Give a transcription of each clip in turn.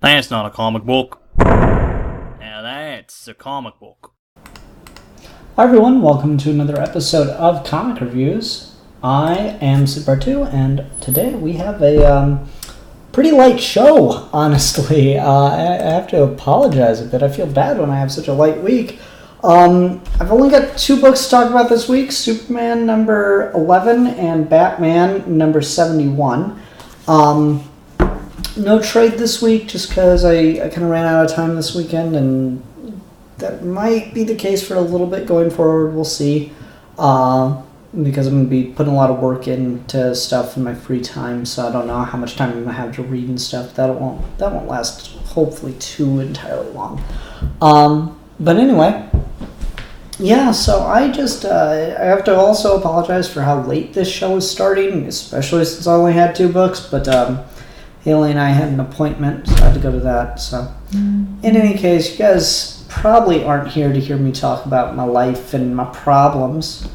That's not a comic book. Now that's a comic book. Hi everyone, welcome to another episode of Comic Reviews. I am Sid2, and today we have a pretty light show, honestly. I have to apologize a bit. I feel bad when I have such a light week. I've only got two books to talk about this week, Superman number 11 and Batman number 71. No trade this week just because I kind of ran out of time this weekend, and that might be the case for a little bit going forward. We'll see. Because I'm going to be putting a lot of work into stuff in my free time, so I don't know how much time I'm going to have to read and stuff. That won't last, hopefully, too entirely long. But anyway, yeah, so I have to also apologize for how late this show is starting, especially since I only had two books, but Haley and I had an appointment, so I had to go to that. So, in any case, you guys probably aren't here to hear me talk about my life and my problems.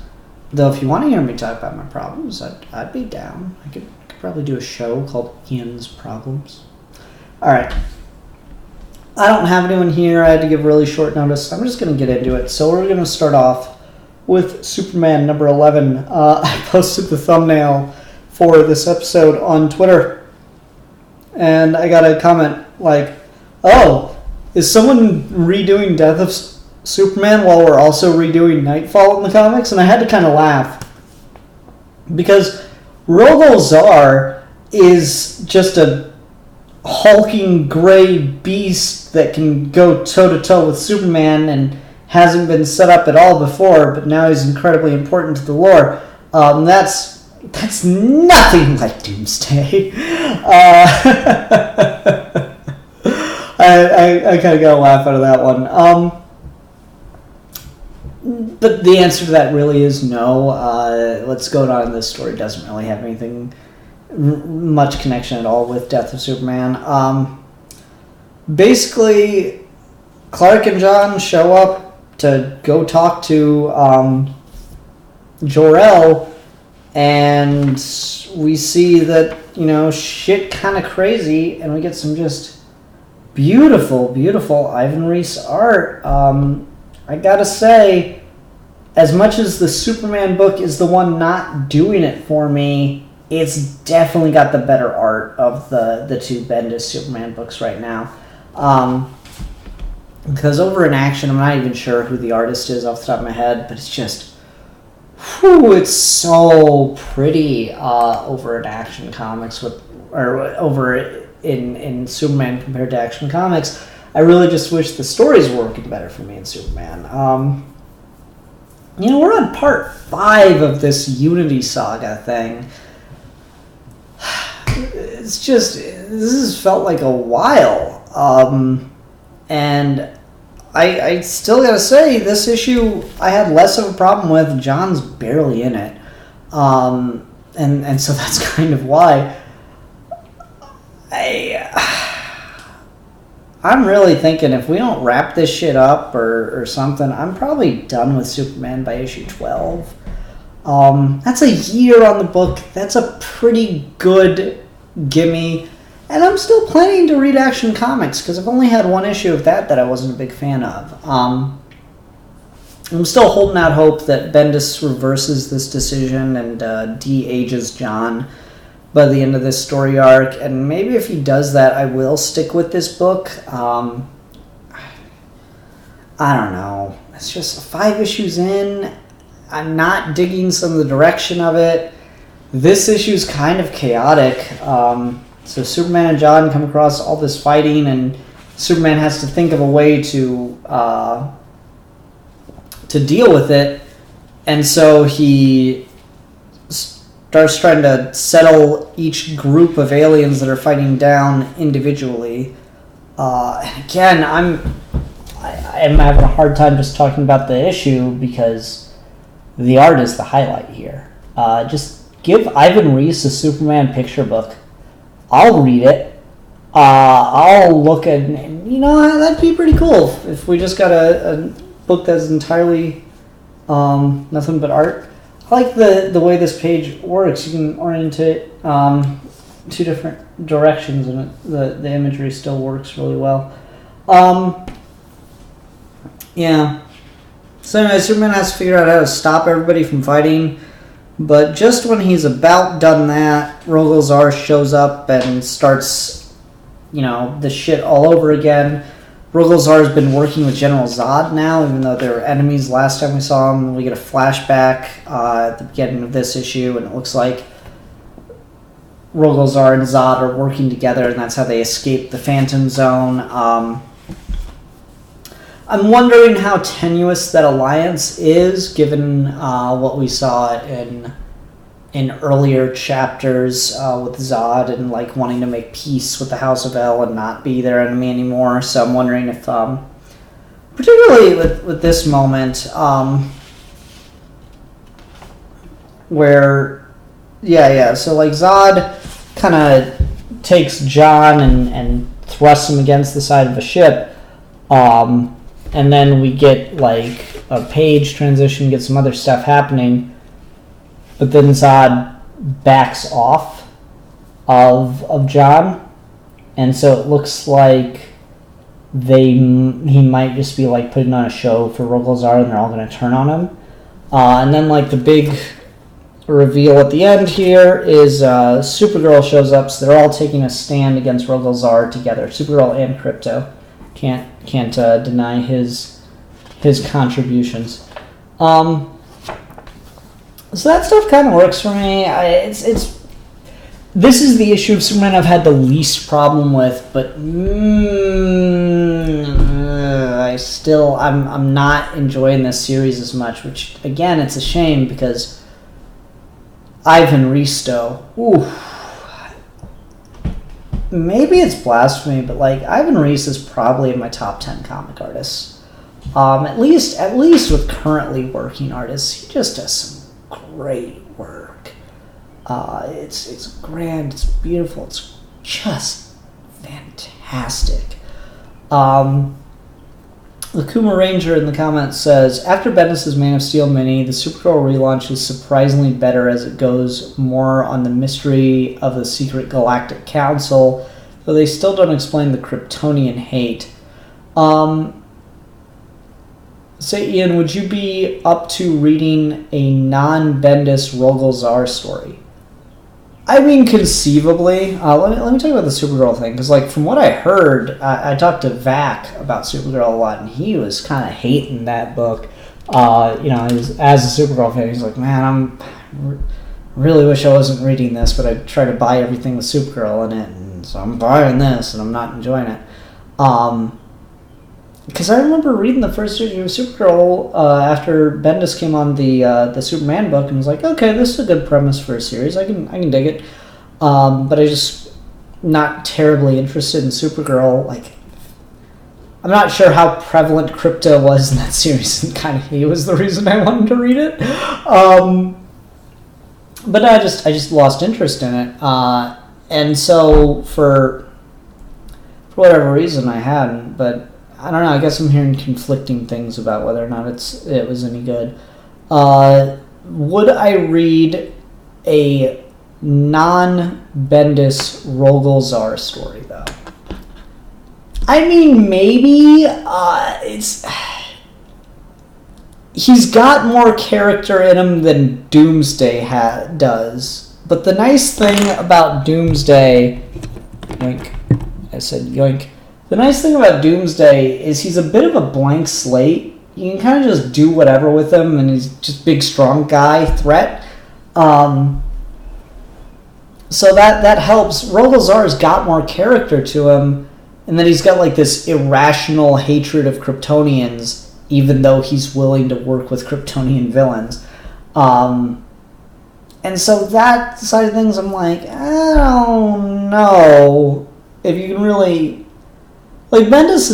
Though if you want to hear me talk about my problems, I'd be down. I could probably do a show called Ian's Problems. Alright. I don't have anyone here. I had to give really short notice. I'm just going to get into it. So we're going to start off with Superman number 11. I posted the thumbnail for this episode on Twitter. And I got a comment like, oh, is someone redoing Death of Superman while we're also redoing Nightfall in the comics? And I had to kind of laugh. Because Rogol-Zar is just a hulking gray beast that can go toe-to-toe with Superman and hasn't been set up at all before, but now he's incredibly important to the lore. That's nothing like Doomsday. I kind of got a laugh out of that one. But the answer to that really is no. What's going on in this story doesn't really have anything much connection at all with Death of Superman. Basically, Clark and John show up to go talk to Jor-El, and we see that, shit kind of crazy, and we get some just beautiful, beautiful Ivan Reis art. I gotta say, as much as the Superman book is the one not doing it for me, it's definitely got the better art of the two Bendis Superman books right now. Because over in Action, I'm not even sure who the artist is off the top of my head, but it's just, it's so pretty over in Action Comics over in Superman compared to Action Comics. I really just wish the stories were working better for me in Superman. We're on part 5 of this Unity Saga thing. It's just, this has felt like a while. And I still gotta say, this issue I had less of a problem with. John's barely in it. And so that's kind of why. I'm really thinking if we don't wrap this shit up or something, I'm probably done with Superman by issue 12. That's a year on the book. That's a pretty good gimme. And I'm still planning to read Action Comics because I've only had one issue of that I wasn't a big fan of. I'm still holding out hope that Bendis reverses this decision and de-ages John by the end of this story arc, and maybe if he does that, I will stick with this book. I don't know. It's just 5 issues in. I'm not digging some of the direction of it. This issue's kind of chaotic. So Superman and John come across all this fighting, and Superman has to think of a way to deal with it, and so he starts trying to settle each group of aliens that are fighting down individually. And again, I'm having a hard time just talking about the issue because the art is the highlight here. Just give Ivan Reis a Superman picture book. I'll read it. I'll look at, that'd be pretty cool if we just got a book that's entirely nothing but art. I like the way this page works. You can orient it directions, and the imagery still works really well. Yeah. So anyway, Superman has to figure out how to stop everybody from fighting, but just when he's about done that, Rogol Zaar shows up and starts, the shit all over again. Rogol Zaar's been working with General Zod now, even though they were enemies last time we saw him. We get a flashback at the beginning of this issue, and it looks like Rogol Zaar and Zod are working together, and that's how they escape the Phantom Zone. I'm wondering how tenuous that alliance is, given what we saw in earlier chapters with Zod and wanting to make peace with the House of El and not be their enemy anymore. So I'm wondering if, particularly with this moment, where, so Zod kind of takes John and thrusts him against the side of a ship, and then we get a page transition, get some other stuff happening, but then Zod backs off of John, and so it looks like he might just be putting on a show for Rogol Zaar, and they're all going to turn on him. And then the big reveal at the end here is Supergirl shows up, so they're all taking a stand against Rogol Zaar together. Supergirl and Krypto. Can't deny his contributions. So that stuff kind of works for me. This is the issue of Superman I've had the least problem with, but I'm not enjoying this series as much. Which again, it's a shame because Ivan Reis, maybe it's blasphemy, but Ivan Reis is probably in my top 10 comic artists. At least with currently working artists, he just does some great work. It's grand, it's beautiful, it's just fantastic. The Kuma Ranger in the comments says, after Bendis' Man of Steel mini, the Supergirl relaunch is surprisingly better as it goes more on the mystery of the secret galactic council, though they still don't explain the Kryptonian hate. Say, Ian, would you be up to reading a non-Bendis Rogol Zaar story? I mean, conceivably. Let me talk about the Supergirl thing, because from what I heard, I talked to Vac about Supergirl a lot, and he was kind of hating that book. As a Supergirl fan, he's like, man, really wish I wasn't reading this, but I try to buy everything with Supergirl in it, and so I'm buying this, and I'm not enjoying it. Because I remember reading the first issue of Supergirl after Bendis came on the Superman book and was like, okay, this is a good premise for a series. I can dig it. But I just not terribly interested in Supergirl. I'm not sure how prevalent Krypto was in that series, and kind of he was the reason I wanted to read it. But I just lost interest in it. And so for whatever reason I hadn't, but I don't know, I guess I'm hearing conflicting things about whether or not it was any good. Would I read a non-Bendis Rogol Zaar story, though? I mean, maybe. He's got more character in him than Doomsday does. But the nice thing about Doomsday... Yoink. I said yoink. The nice thing about Doomsday is he's a bit of a blank slate. You can kind of just do whatever with him, and he's just big, strong guy threat. So that helps. Rogol Zaar's got more character to him, and then he's got this irrational hatred of Kryptonians, even though he's willing to work with Kryptonian villains. And so that side of things, I'm like, I don't know if you can really... Bendis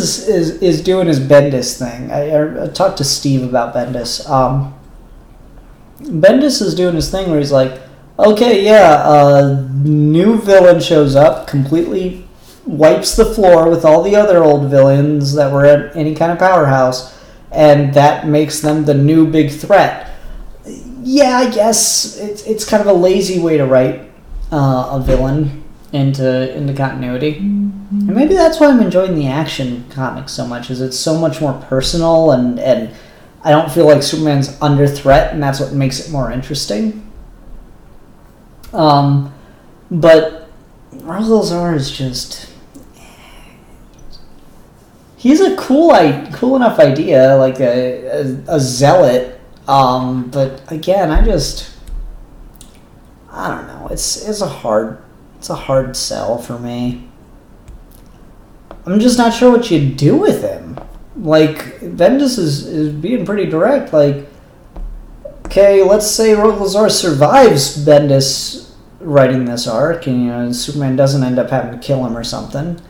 is doing his Bendis thing. I talked to Steve about Bendis. Bendis is doing his thing where he's like, okay, new villain shows up, completely wipes the floor with all the other old villains that were at any kind of powerhouse, and that makes them the new big threat. Yeah, I guess it's kind of a lazy way to write a villain. into continuity. And maybe that's why I'm enjoying the action comics so much, is it's so much more personal, and I don't feel like Superman's under threat, and that's what makes it more interesting. But Rogolzar is just... He's a cool enough idea, like a zealot. But again, I don't know. It's a hard sell for me. I'm just not sure what you do with him. Like, Bendis is being pretty direct. Like, okay, let's say Rogolzar survives Bendis writing this arc, and Superman doesn't end up having to kill him or something.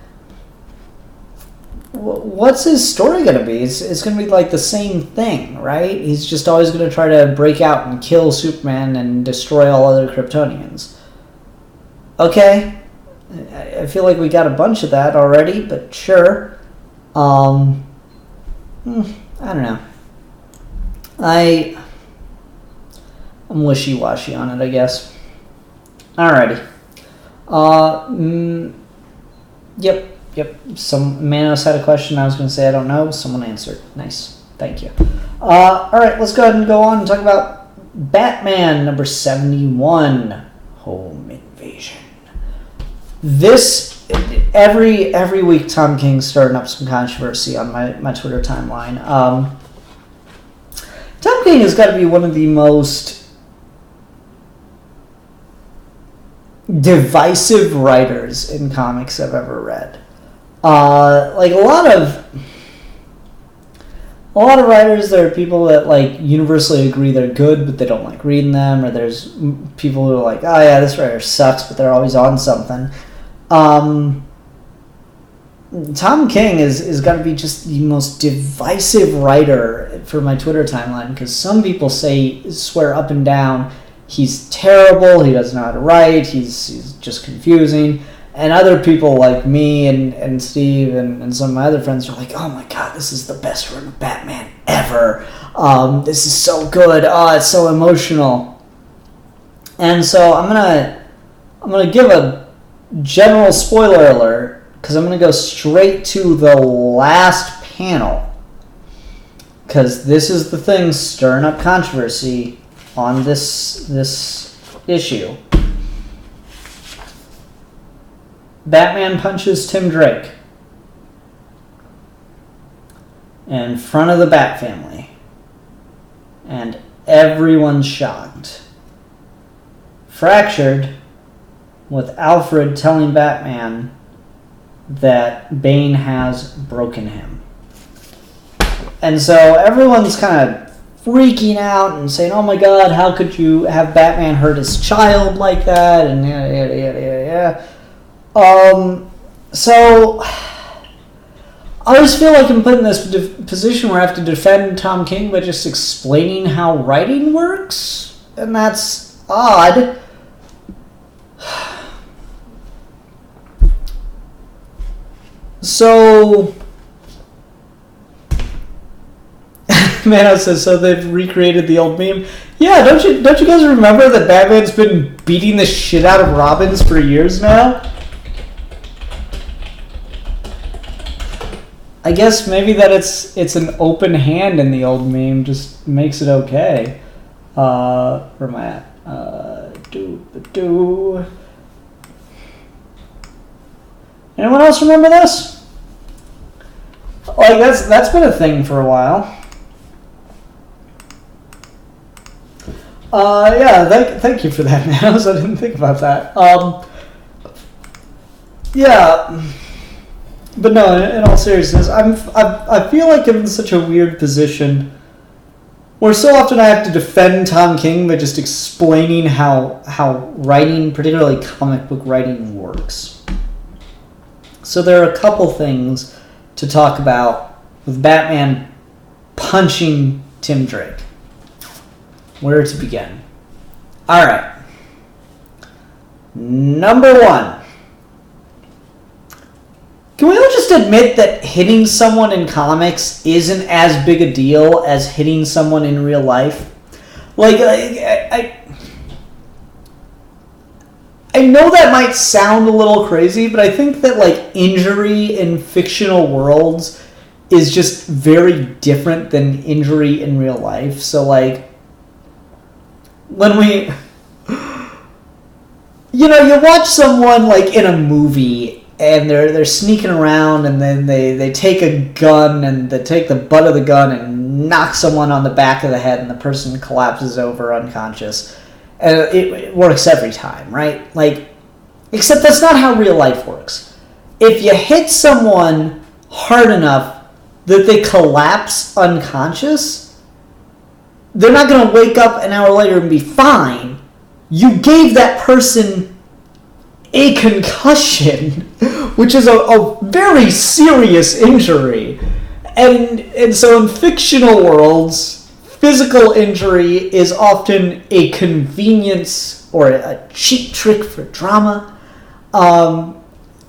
What's his story going to be? It's going to be like the same thing, right? He's just always going to try to break out and kill Superman and destroy all other Kryptonians. Okay. I feel like we got a bunch of that already, but sure. I don't know. I'm wishy-washy on it, I guess. Alrighty. Yep. Some Manos had a question. I was going to say I don't know. Someone answered. Nice. Thank you. Alright, let's go ahead and go on and talk about Batman number 71, Home Invasion. This, every week Tom King's stirring up some controversy on my Twitter timeline. Tom King has got to be one of the most divisive writers in comics I've ever read. Like a lot of writers, there are people that like universally agree they're good, but they don't like reading them, or there's people who are like, oh yeah, this writer sucks, but they're always on something. Tom King is got to be just the most divisive writer for my Twitter timeline, because some people swear up and down he's terrible, he doesn't know how to write, he's just confusing. And other people like me and Steve and some of my other friends are like, oh my god, this is the best run of Batman ever. This is so good. Oh, it's so emotional. And so I'm gonna give a general spoiler alert, because I'm gonna go straight to the last panel, because this is the thing stirring up controversy on this issue. Batman punches Tim Drake in front of the Bat family, and everyone's shocked. Fractured, with Alfred telling Batman that Bane has broken him. And so everyone's kind of freaking out and saying, oh my god, how could you have Batman hurt his child like that, and yada. So I always feel like I'm put in this position where I have to defend Tom King by just explaining how writing works, and that's odd. So Mano says, so they've recreated the old meme. Yeah, don't you guys remember that Batman's been beating the shit out of Robins for years now? I guess maybe that it's an open hand in the old meme just makes it okay. Where am I at? Anyone else remember this? Like that's been a thing for a while. Yeah, thank you for that, man. I didn't think about that. Yeah. But no, in all seriousness, I feel like I'm in such a weird position where so often I have to defend Tom King by just explaining how writing, particularly comic book writing, works. So there are a couple things to talk about with Batman punching Tim Drake. Where to begin? Alright. Number one. Can we all just admit that hitting someone in comics isn't as big a deal as hitting someone in real life? Like, I know that might sound a little crazy, but I think that like injury in fictional worlds is just very different than injury in real life. So like when we you watch someone like in a movie and they're sneaking around and then they take a gun and they take the butt of the gun and knock someone on the back of the head and the person collapses over unconscious. And it works every time, right? Like, except that's not how real life works. If you hit someone hard enough that they collapse unconscious, they're not going to wake up an hour later and be fine. You gave that person a concussion, which is a very serious injury. And so in fictional worlds, physical injury is often a convenience or a cheap trick for drama.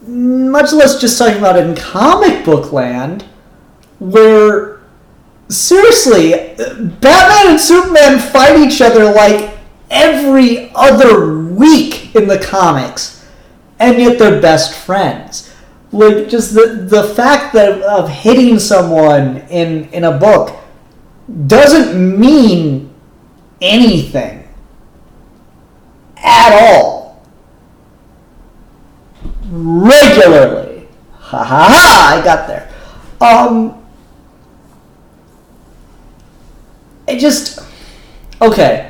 Much less just talking about in comic book land, where, seriously, Batman and Superman fight each other like every other week in the comics, and yet they're best friends. Like, just the fact that of hitting someone in a book doesn't mean anything at all. Regularly. Ha ha ha, I got there. Okay.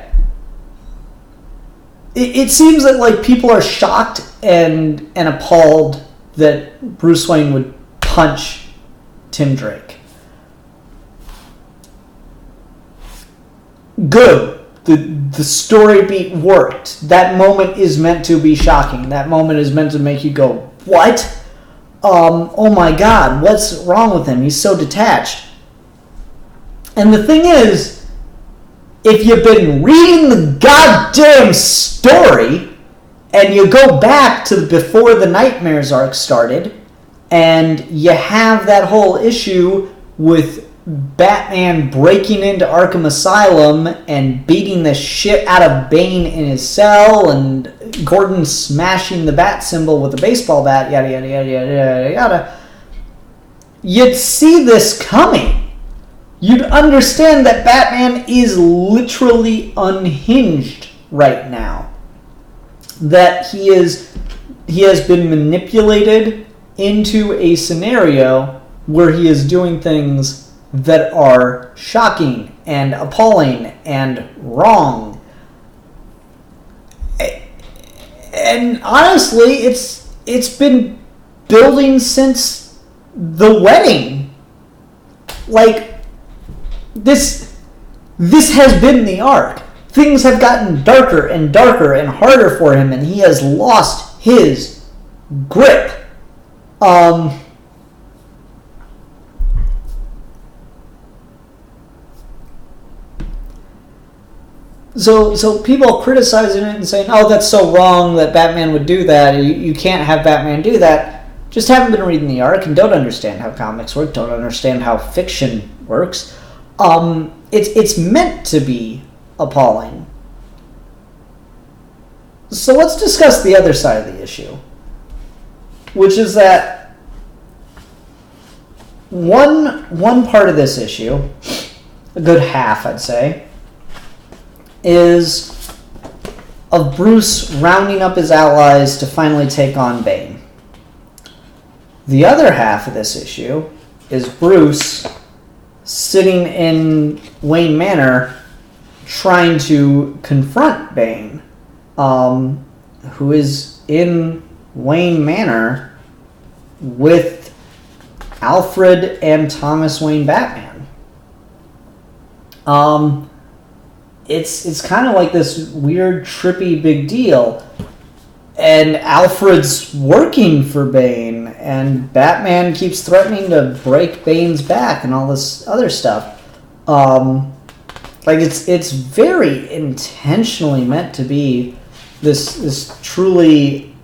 It seems that like people are shocked and appalled that Bruce Wayne would punch Tim Drake. Good. The story beat worked. That moment is meant to be shocking. That moment is meant to make you go, what? Oh my god, what's wrong with him? He's so detached. And the thing is, if you've been reading the goddamn story, and you go back to before the Nightmares arc started, and you have that whole issue with Batman breaking into Arkham Asylum and beating the shit out of Bane in his cell, and Gordon smashing the bat symbol with a baseball bat, yada yada yada yada yada yada, you'd see this coming. You'd understand that Batman is literally unhinged right now. That he has been manipulated into a scenario where he is doing things that are shocking and appalling and wrong. And honestly, it's been building since the wedding. Like, this has been the arc. Things have gotten darker and darker and harder for him, and he has lost his grip. So people criticizing it and saying, oh, that's so wrong that Batman would do that. You can't have Batman do that. Just haven't been reading the arc and don't understand how comics work, don't understand how fiction works. It's meant to be appalling. So let's discuss the other side of the issue, which is that one part of this issue, a good half I'd say, is of Bruce rounding up his allies to finally take on Bane. The other half of this issue is Bruce sitting in Wayne Manor trying to confront Bane, who is in Wayne Manor with Alfred and Thomas Wayne Batman. It's kind of like this weird, trippy big deal. And Alfred's working for Bane, and Batman keeps threatening to break Bane's back and all this other stuff. Like, it's very intentionally meant to be this truly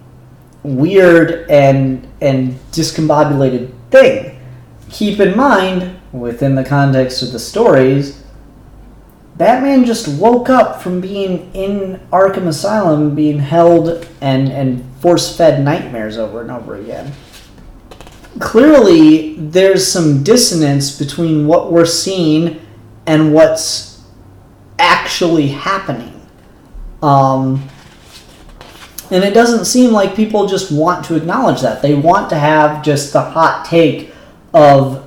weird and discombobulated thing. Keep in mind, within the context of the stories, Batman just woke up from being in Arkham Asylum, being held and force-fed nightmares over and over again. Clearly, there's some dissonance between what we're seeing and what's actually happening. And it doesn't seem like people just want to acknowledge that. They want to have just the hot take of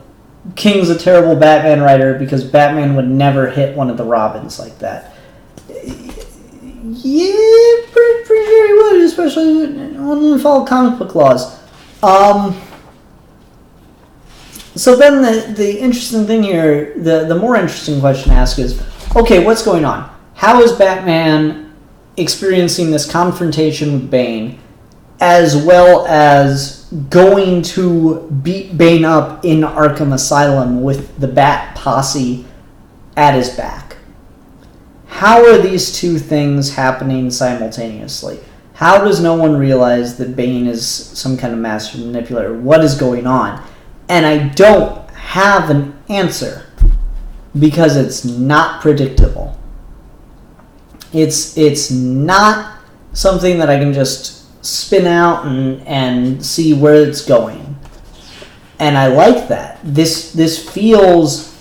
King's a terrible Batman writer because Batman would never hit one of the Robins like that. Yeah, pretty sure he would, especially when we follow comic book laws. So then the interesting thing here, the more interesting question to ask is, okay, what's going on? How is Batman experiencing this confrontation with Bane, as well as going to beat Bane up in Arkham Asylum with the Bat Posse at his back? How are these two things happening simultaneously? How does no one realize that Bane is some kind of master manipulator? What is going on? And I don't have an answer because it's not predictable. It's not something that I can just spin out and see where it's going. And I like that. This feels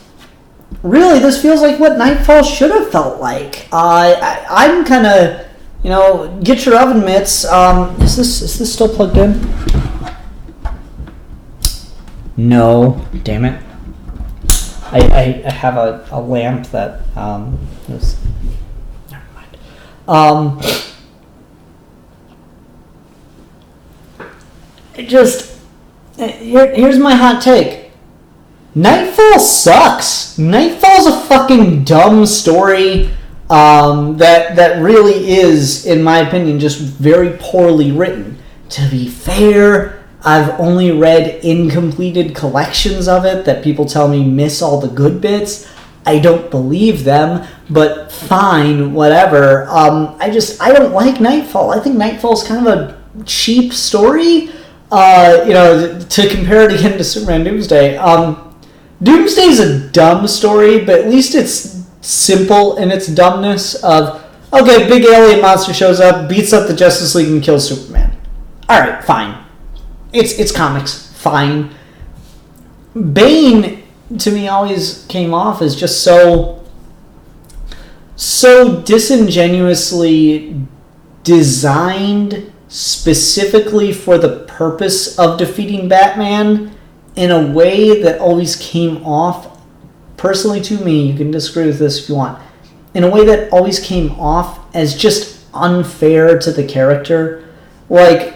like what Nightfall should have felt like. I'm kind of, get your oven mitts. Is this still plugged in? No, damn it. I have a lamp that is. Never mind. Here's my hot take. Nightfall sucks. Nightfall's a fucking dumb story that really is, in my opinion, just very poorly written. To be fair, I've only read incompleted collections of it that people tell me miss all the good bits. I don't believe them, but fine, whatever. I don't like Nightfall. I think Nightfall's kind of a cheap story. To compare it again to Superman Doomsday. Doomsday's a dumb story, but at least it's simple in its dumbness of, okay, big alien monster shows up, beats up the Justice League and kills Superman. Alright, fine. It's comics. Fine. Bane, to me, always came off as just so disingenuously designed specifically for the purpose of defeating Batman in a way that always came off, personally to me, you can disagree with this if you want, in a way that always came off as just unfair to the character. Like,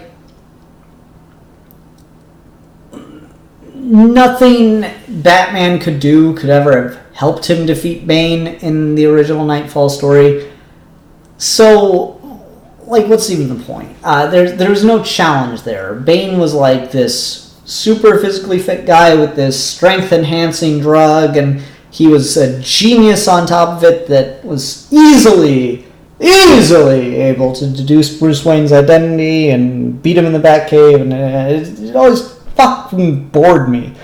nothing Batman could do could ever have helped him defeat Bane in the original Nightfall story. So, like, what's even the point? There's no challenge there. Bane was like this super physically fit guy with this strength-enhancing drug, and he was a genius on top of it that was easily able to deduce Bruce Wayne's identity and beat him in the Batcave, and it always fucking bored me.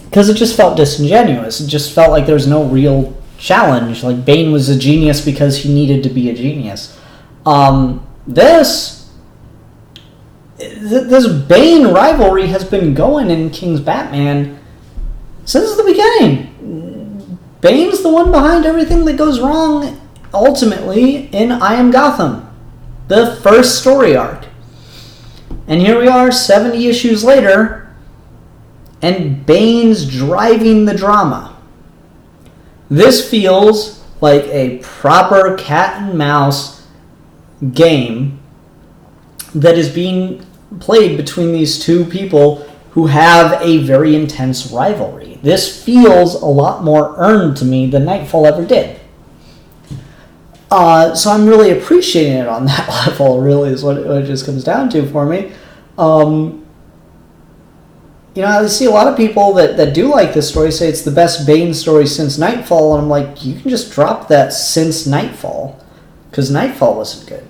Because it just felt disingenuous. It just felt like there was no real challenge. Like, Bane was a genius because he needed to be a genius. This Bane rivalry has been going in King's Batman since the beginning. Bane's the one behind everything that goes wrong, ultimately, in I Am Gotham, the first story arc. And here we are, 70 issues later, and Bane's driving the drama. This feels like a proper cat and mouse game that is being played between these two people who have a very intense rivalry. This feels a lot more earned to me than Nightfall ever did. So I'm really appreciating it on that level, really, is what it just comes down to for me. I see a lot of people that do like this story say it's the best Bane story since Nightfall, and I'm like, you can just drop that since Nightfall, because Nightfall wasn't good.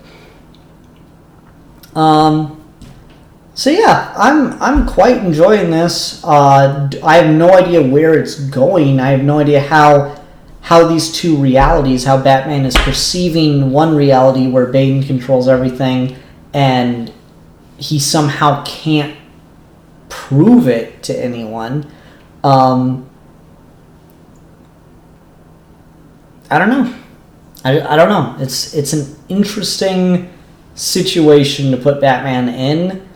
So yeah, I'm quite enjoying this. I have no idea where it's going. I have no idea how how these two realities, how Batman is perceiving one reality where Bane controls everything, and he somehow can't prove it to anyone. I don't know. I don't know. It's an interesting situation to put Batman in,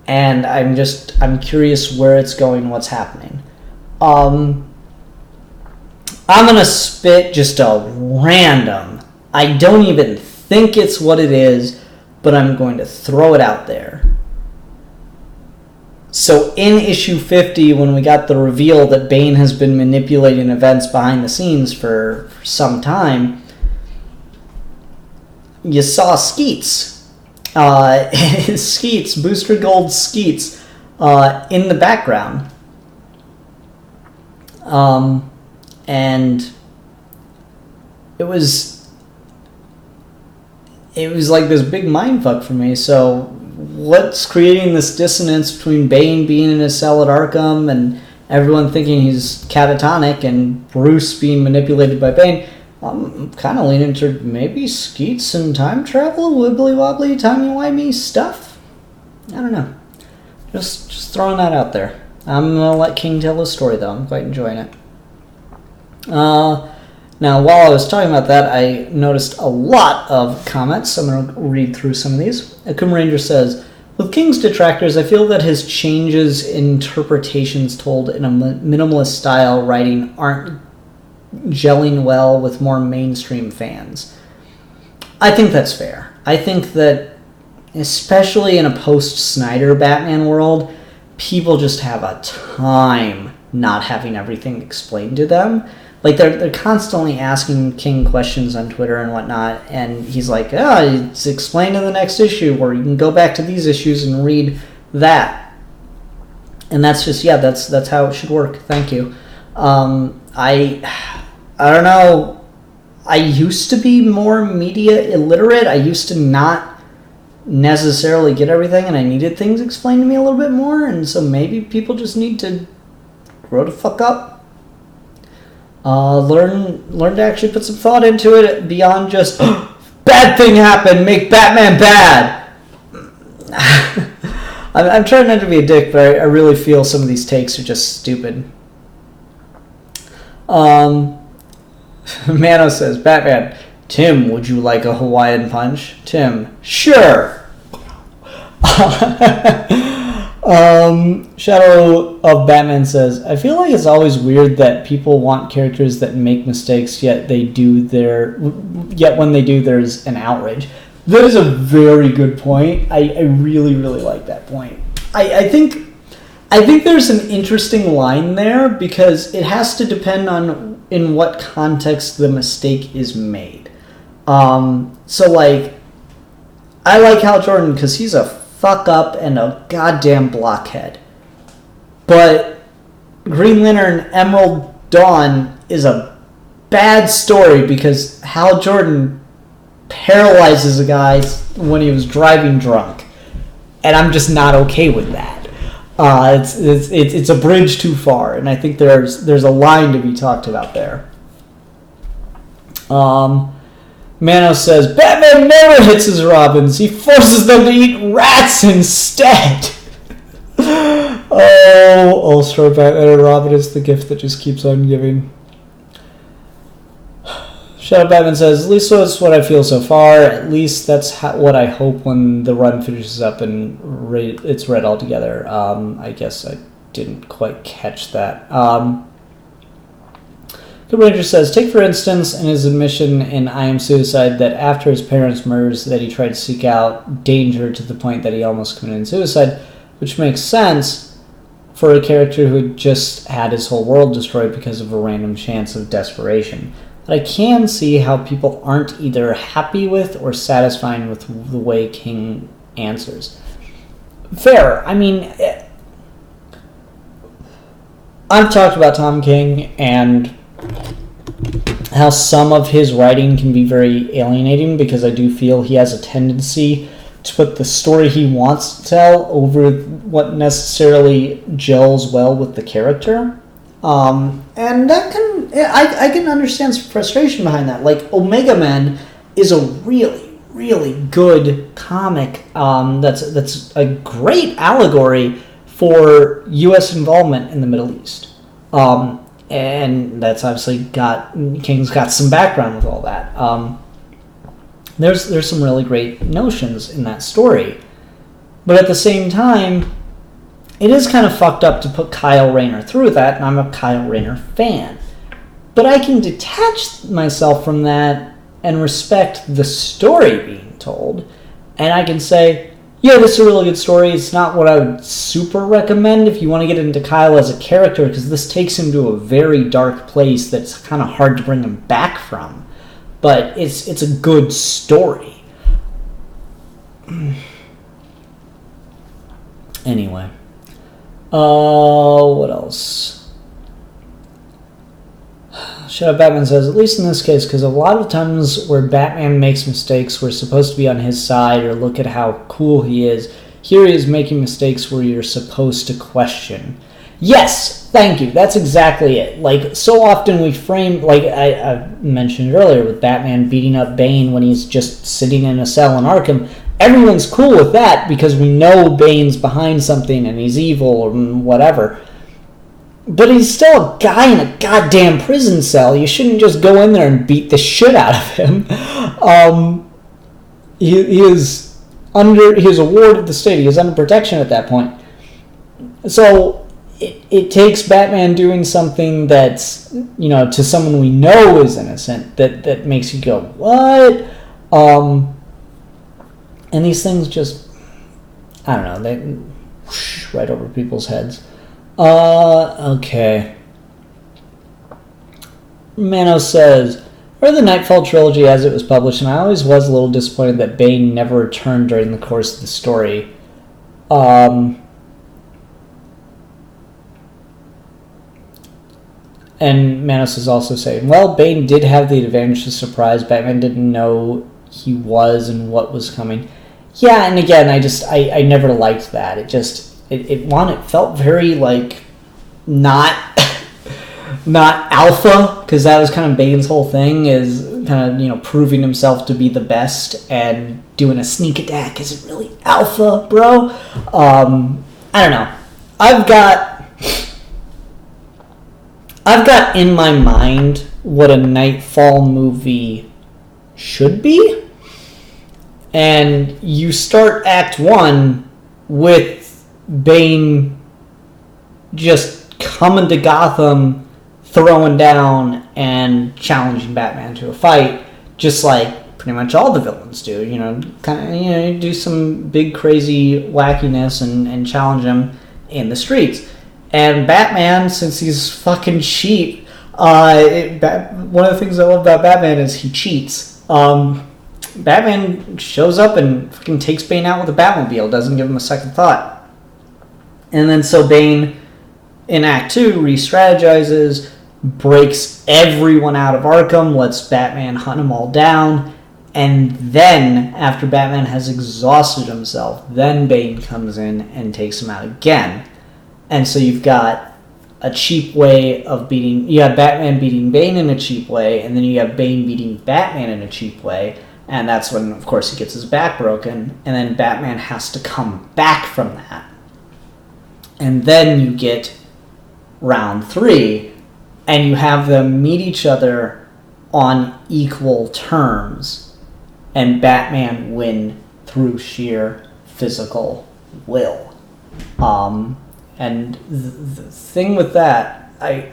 and I'm curious where it's going, what's happening. I'm gonna spit just a random. I don't even think it's what it is, but I'm going to throw it out there. So in issue 50, when we got the reveal that Bane has been manipulating events behind the scenes for some time, you saw Skeets. Skeets, Booster Gold Skeets, in the background. And it was like this big mindfuck for me. So what's creating this dissonance between Bane being in his cell at Arkham and everyone thinking he's catatonic and Bruce being manipulated by Bane? I'm kind of leaning to maybe Skeets and time travel, wibbly wobbly, timey-wimey stuff. I don't know. Just throwing that out there. I'm going to let King tell his story, though. I'm quite enjoying it. Now, while I was talking about that, I noticed a lot of comments. I'm going to read through some of these. Akuma Ranger says, with King's detractors, I feel that his changes in interpretations told in a minimalist style writing aren't gelling well with more mainstream fans. I think that's fair. I think that, especially in a post-Snyder Batman world, people just have a time not having everything explained to them. Like, they're constantly asking King questions on Twitter and whatnot, and he's like, it's explained in the next issue, or you can go back to these issues and read that. And that's just, that's how it should work. Thank you. I don't know. I used to be more media illiterate. I used to not necessarily get everything, and I needed things explained to me a little bit more, and so maybe people just need to grow the fuck up. Learn to actually put some thought into it beyond just bad thing happened, make Batman bad. I'm trying not to be a dick, but I really feel some of these takes are just stupid. Mano says, Batman, Tim, would you like a Hawaiian punch? Tim, sure. Shadow of Batman says, I feel like it's always weird that people want characters that make mistakes, yet when they do, there's an outrage. That is a very good point. I really, really like that point. I think there's an interesting line there, because it has to depend on in what context the mistake is made. So, like, I like Hal Jordan because he's a fuck up and a goddamn blockhead. But Green Lantern Emerald Dawn is a bad story because Hal Jordan paralyzes a guy when he was driving drunk. And I'm just not okay with that. It's a bridge too far, and I think there's a line to be talked about there. Mano says, Batman never hits his Robins. He forces them to eat rats instead. All-Star Batman and Robin is the gift that just keeps on giving. Shadow Batman says, at least that's what I feel so far. At least that's what I hope when the run finishes up and it's read all together. I guess I didn't quite catch that. Good Ranger says, take for instance in his admission in I Am Suicide that after his parents' murders that he tried to seek out danger to the point that he almost committed suicide, which makes sense for a character who had just had his whole world destroyed because of a random chance of desperation. But I can see how people aren't either happy with or satisfied with the way King answers. Fair. I mean, I've talked about Tom King and how some of his writing can be very alienating because I do feel he has a tendency to put the story he wants to tell over what necessarily gels well with the character. And that can I can understand some frustration behind that. Like, Omega Men is a really, really good comic that's a great allegory for U.S. involvement in the Middle East. And that's obviously King's got some background with all that. There's some really great notions in that story. But at the same time, it is kind of fucked up to put Kyle Rayner through that, and I'm a Kyle Rayner fan. But I can detach myself from that and respect the story being told. And I can say, yeah, this is a really good story. It's not what I would super recommend if you want to get into Kyle as a character, because this takes him to a very dark place that's kind of hard to bring him back from. But it's a good story. Anyway. What else? Shadow Batman says, at least in this case, because a lot of times where Batman makes mistakes, we're supposed to be on his side or look at how cool he is. Here he is making mistakes where you're supposed to question. Yes, thank you. That's exactly it. Like, so often we frame, like I mentioned earlier, with Batman beating up Bane when he's just sitting in a cell in Arkham. Everyone's cool with that because we know Bane's behind something and he's evil or whatever. But he's still a guy in a goddamn prison cell. You shouldn't just go in there and beat the shit out of him. He is a ward of the state. He is under protection at that point. So it takes Batman doing something that's, to someone we know is innocent that makes you go, what? And these things just, I don't know, they whoosh right over people's heads. Okay. Mano says, I read the Nightfall trilogy as it was published, and I always was a little disappointed that Bane never returned during the course of the story. And Manos is also saying, well, Bane did have the advantage to surprise. Batman didn't know he was and what was coming. Yeah, and again, I never liked that. It felt very, like, not alpha, because that was kind of Bane's whole thing, is kind of, proving himself to be the best, and doing a sneak attack isn't really alpha, bro. I don't know. I've got in my mind what a Nightfall movie should be, and you start Act 1 with Bane just coming to Gotham, throwing down, and challenging Batman to a fight, just like pretty much all the villains do. Do some big crazy wackiness and challenge him in the streets. And Batman, since he's fucking cheap, one of the things I love about Batman is he cheats. Batman shows up and fucking takes Bane out with a Batmobile, doesn't give him a second thought. And then so Bane, in Act 2, re-strategizes, breaks everyone out of Arkham, lets Batman hunt them all down, and then, after Batman has exhausted himself, then Bane comes in and takes him out again. And so you've got a cheap way of you have Batman beating Bane in a cheap way, and then you have Bane beating Batman in a cheap way, and that's when, of course, he gets his back broken, and then Batman has to come back from that. And then you get round 3, and you have them meet each other on equal terms, and Batman win through sheer physical will. And the thing with that, I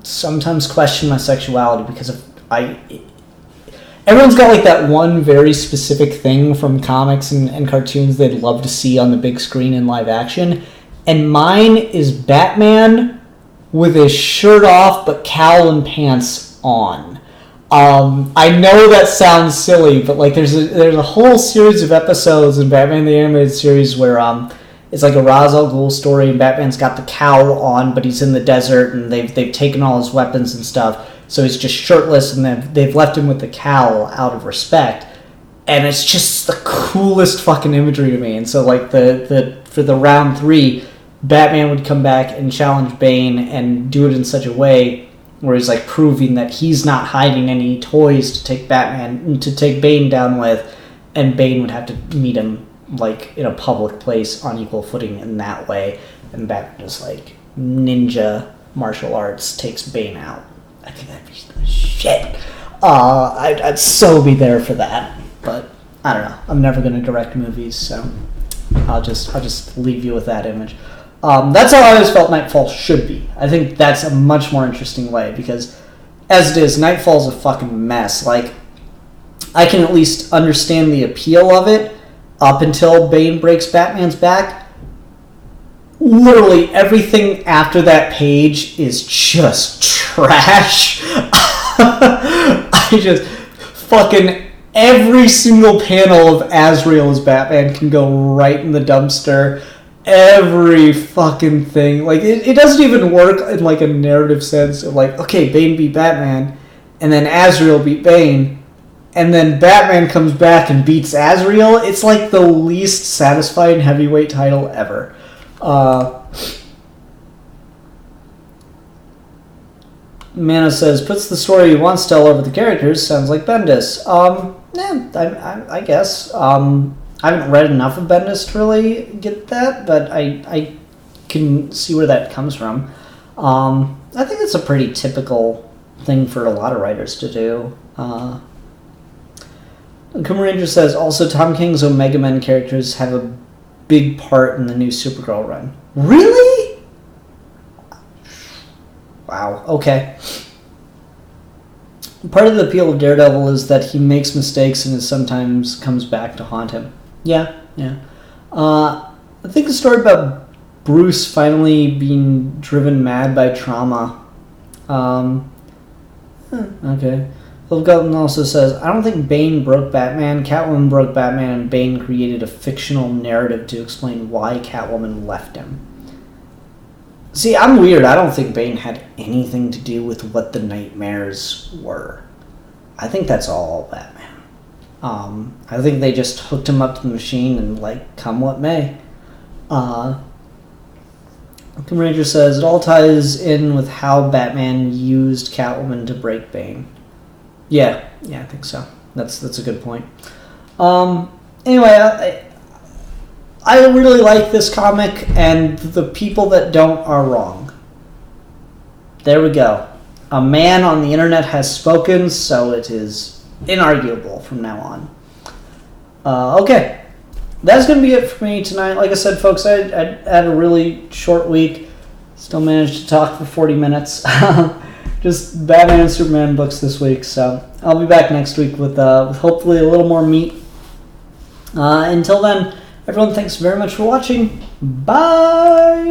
sometimes question my sexuality because everyone's got like that one very specific thing from comics and cartoons they'd love to see on the big screen in live action, and mine is Batman with his shirt off but cowl and pants on. I know that sounds silly, but like there's a whole series of episodes in Batman the Animated Series where it's like a Ra's al Ghul story, and Batman's got the cowl on, but he's in the desert, and they've taken all his weapons and stuff, so he's just shirtless, and they've left him with the cowl out of respect, and it's just the coolest fucking imagery to me. And so like for the round 3, Batman would come back and challenge Bane and do it in such a way where he's like proving that he's not hiding any toys to take Bane down with, and Bane would have to meet him like in a public place on equal footing in that way, and Batman just like ninja martial arts takes Bane out. I think that'd be the shit. I'd so be there for that, but I don't know. I'm never gonna direct movies, so I'll just leave you with that image. That's how I always felt Nightfall should be. I think that's a much more interesting way, because as it is, Nightfall's a fucking mess. Like, I can at least understand the appeal of it up until Bane breaks Batman's back. Literally everything after that page is just trash. I just fucking every single panel of Azrael as Batman can go right in the dumpster. Every fucking thing. Like, it doesn't even work in like a narrative sense of like, okay, Bane beat Batman, and then Azrael beat Bane, and then Batman comes back and beats Azrael. It's like the least satisfying heavyweight title ever. Mana says, puts the story he wants to tell over the characters. Sounds like Bendis. Yeah, I guess. I haven't read enough of Bendis to really get that, but I can see where that comes from. I think it's a pretty typical thing for a lot of writers to do. Kuma Ranger says, also Tom King's Omega Men characters have a big part in the new Supergirl run. Really? Wow, okay. Part of the appeal of Daredevil is that he makes mistakes and sometimes comes back to haunt him. Yeah. I think the story about Bruce finally being driven mad by trauma. Okay. Phil Gutton also says, I don't think Bane broke Batman. Catwoman broke Batman, and Bane created a fictional narrative to explain why Catwoman left him. See, I'm weird. I don't think Bane had anything to do with what the nightmares were. I think that's all Batman. I think they just hooked him up to the machine and, like, come what may. Kim Ranger says, it all ties in with how Batman used Catwoman to break Bane. Yeah, I think so. That's a good point. Anyway, I really like this comic, and the people that don't are wrong. There we go. A man on the internet has spoken, so it is inarguable from now on. Okay. That's going to be it for me tonight. Like I said, folks, I had a really short week. Still managed to talk for 40 minutes. Just Batman and Superman books this week. So I'll be back next week with hopefully a little more meat. Until then, everyone, thanks very much for watching. Bye!